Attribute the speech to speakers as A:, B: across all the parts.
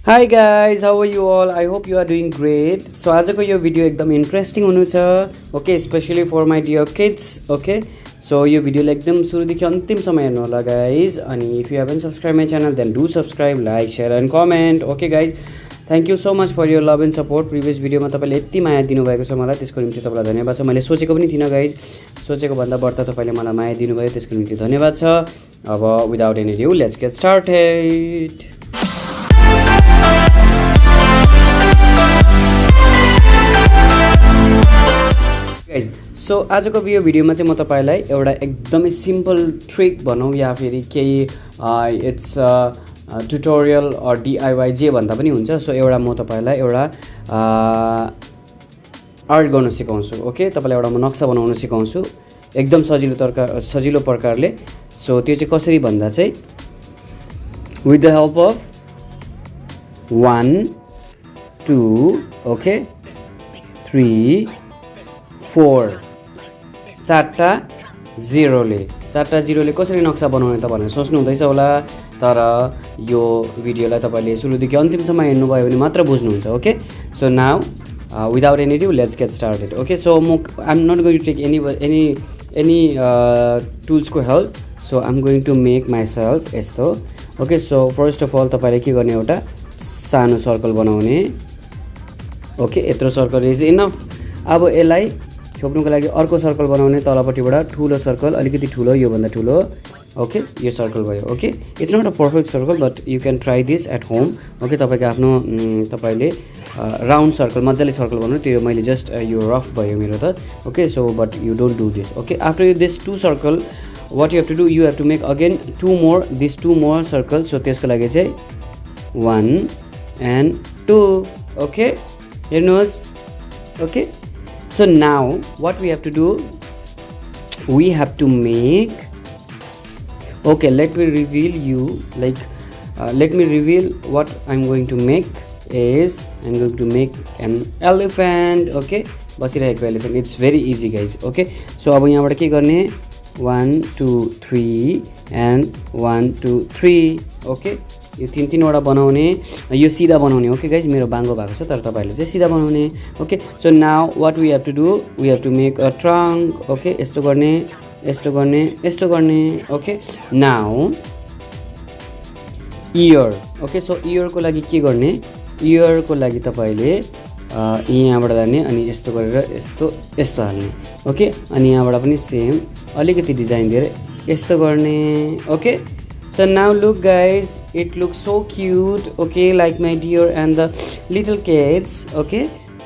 A: Hi guys, how are you all? I hope you are doing great. So आजको यो video एकदम interesting हुनु छ, okay, specially for my dear kids, okay. So यो भिडियोलाई एकदम सुरुदेखि अन्तिमसम्म हेर्नु होला गाइज. अनि if you haven't subscribe my channel then do subscribe, like, share and comment. Okay guys, thank you so much for your love and support. Previous भिडियोमा तपाईँले यति माया दिनुभएको छ मलाई, त्यसको निम्ति तपाईँलाई धन्यवाद छ. मैले सोचेको पनि थिइनँ गाइज, सोचेको भन्दा बढ्ता तपाईँले मलाई माया दिनुभयो, त्यसको निम्ति धन्यवाद छ. अब without any due let's get started. So आजको यो भिडियोमा चाहिँ म तपाईँलाई एउटा एकदमै सिम्पल ट्रिक भनौँ या फेरि केही इट्स ट्युटोरियल अर डिआइवाई जे भन्दा पनि हुन्छ. सो एउटा म तपाईँलाई एउटा आर्ट गर्न सिकाउँछु. ओके, तपाईँलाई एउटा म नक्सा बनाउन सिकाउँछु एकदम सजिलो प्रकारले. सो त्यो चाहिँ कसरी भन्दा चाहिँ with the help of 1 2 okay 3 4 चारवटा जिरोले कसरी नक्सा बनाउने त भनेर सोच्नु हुँदैछ होला, तर यो भिडियोलाई तपाईँले सुरुदेखि अन्तिमसम्म हेर्नुभयो भने मात्र बुझ्नुहुन्छ. Okay, so now without any due let's get started. Okay, so I am not going to take any टुल्सको help. So I am going to make myself यस्तो. Okay, so first of all तपाईँले के गर्ने, एउटा सानो circle बनाउने. Okay, यत्रो circle is enough. अब यसलाई छोप्नुको लागि अर्को सर्कल बनाउने, तलपट्टिबाट ठुलो सर्कल, अलिकति ठुलो, योभन्दा ठुलो. ओके, यो सर्कल भयो. Okay, it's not a perfect circle but you can try this at home. Okay, तपाईँको आफ्नो तपाईँले राउन्ड सर्कल मजाले सर्कल बनाउनु. त्यो मैले जस्ट यो रफ भयो मेरो त. Okay, so but you don't do this. Okay, after this 2 circle what you have to do, you have to make again 2 more circle. So त्यसको लागि चाहिँ 1 and 2. ओके, हेर्नुहोस्. Okay, so now what we have to do, we have to make, okay, let me reveal you, like let me reveal what I'm going to make is I'm going to make an elephant. Okay, बसिरहेको elephant. It's very easy guys. Okay, so अब यहाँबाट के गर्ने, 1 2 3 and 1 2 3. Okay, यो तीनवटा बनाउने, यो सिधा बनाउने. ओके गाइज, मेरो बाङ्गो भएको छ तर तपाईँहरूले चाहिँ सिधा बनाउने. Okay, so now what we have to do, we have to make a trunk. Okay, यस्तो गर्ने, यस्तो गर्ने, यस्तो गर्ने. Okay, now ear. Okay, so इयरको लागि के गर्ने, इयरको लागि तपाईँले यहाँबाट जाने अनि यस्तो गरेर यस्तो यस्तो हाल्ने. ओके, अनि यहाँबाट पनि सेम अलिकति डिजाइन दिएर यस्तो गर्ने. Okay, so now look guys, it looks so cute. Okay, like my deer and the little kids. Okay,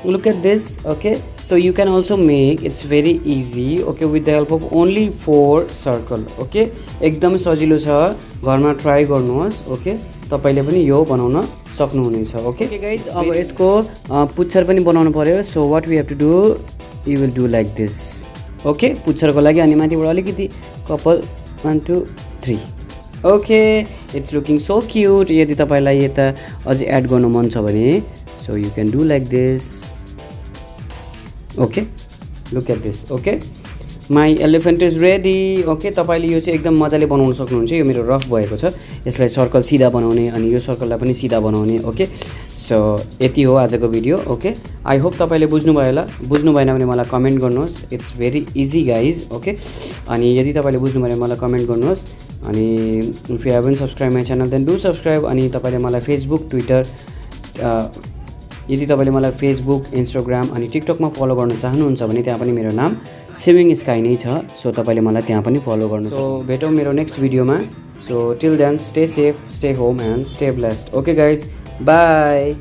A: look at this. Okay, so you can also make, it's very easy. Okay, with the help of only 4 circle. Okay, एकदमै सजिलो छ, घरमा try गर्नुहोस्. Okay, तपाईले पनि यो बनाउन सक्नुहुनेछ. ओके गाइज, अब यसको पुच्छर पनि बनाउनु पर्यो. So what we have to do, you will do like this. Okay, पुच्छरको लागि अनि माथिबाट अलिकति कपाल 1 2 3. Okay, it's looking so cute. यदि तपाईँलाई यता अझै एड गर्नु मन छ भने so you can do like this. Okay, look at this. Okay, my elephant is ready. Okay, तपाईँले यो चाहिँ एकदम मजाले बनाउन सक्नुहुन्छ. यो मेरो रफ भएको छ, यसलाई सर्कल सिधा बनाउने अनि यो सर्कललाई पनि सिधा बनाउने. ओके, सो यति हो आजको भिडियो. ओके, आई होप तपाईँले बुझ्नुभयो होला. बुझ्नु भएन भने मलाई कमेन्ट गर्नुहोस्. It's very easy guys. Okay, अनि यदि तपाईँले बुझ्नु भयो भने मलाई कमेन्ट गर्नुहोस्. अनि if you haven't subscribe my channel then do subscribe. अनि तपाईँले मलाई फेसबुक, ट्विटर, यदि तपाईँले मलाई फेसबुक, इन्स्टाग्राम अनि टिकटकमा फलो गर्न चाहनुहुन्छ भने त्यहाँ पनि मेरो नाम स्विमिङ स्काई नै छ. सो तपाईँले मलाई त्यहाँ पनि फलो गर्नुहोस्. सो भेटौँ मेरो नेक्स्ट भिडियोमा. So till then stay safe, stay home and stay blessed. Okay guys, by.